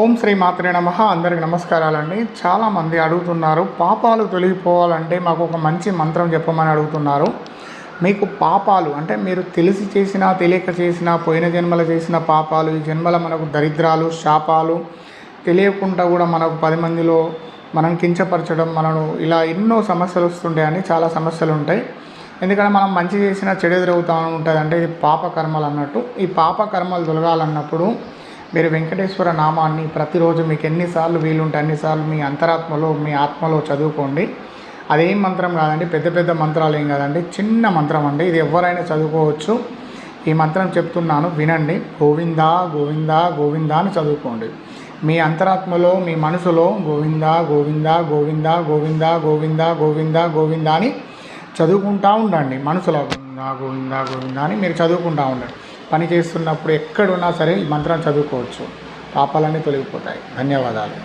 ఓం శ్రీ మాత్రే నమః. అందరికి నమస్కారాలండి. చాలామంది అడుగుతున్నారు, పాపాలు తొలగిపోవాలంటే మాకు ఒక మంచి మంత్రం చెప్పమని అడుగుతున్నారు. మీకు పాపాలు అంటే మీరు తెలిసి చేసినా తెలియక చేసినా, పోయిన జన్మల చేసిన పాపాలు, ఈ జన్మల మనకు దరిద్రాలు, శాపాలు, తెలియకుండా కూడా మనకు 10 మందిలో మనం కించపరచడం, మనను ఇలా ఎన్నో సమస్యలు వస్తుంటాయని, చాలా సమస్యలు ఉంటాయి. ఎందుకంటే మనం మంచి చేసినా చెడు ఎదురవుతూ ఉంటుంది. అంటే ఇది పాపకర్మలు అన్నట్టు. ఈ పాపకర్మలు తొలగాలన్నప్పుడు మీరు వెంకటేశ్వర నామాన్ని ప్రతిరోజు మీకు ఎన్నిసార్లు వీలుంటే అన్నిసార్లు మీ అంతరాత్మలో, మీ ఆత్మలో చదువుకోండి. అదేం మంత్రం కాదండి, పెద్ద పెద్ద మంత్రాలు ఏం కాదండి, చిన్న మంత్రం అండి. ఇది ఎవరైనా చదువుకోవచ్చు. ఈ మంత్రం చెప్తున్నాను, వినండి. గోవిందా గోవిందా గోవిందా అని చదువుకోండి. మీ అంతరాత్మలో, మీ మనసులో గోవిందా గోవిందా గోవిందా గోవిందా గోవిందా గోవిందా గోవిందా అని చదువుకుంటూ ఉండండి. మనసులో గోవిందా గోవిందా గోవిందా అని మీరు చదువుకుంటూ ఉండండి. పని చేస్తున్నప్పుడు ఎక్కడున్నా సరే ఈ మంత్రం చదువుకోవచ్చు. పాపాలన్నీ తొలగిపోతాయి. ధన్యవాదాలు.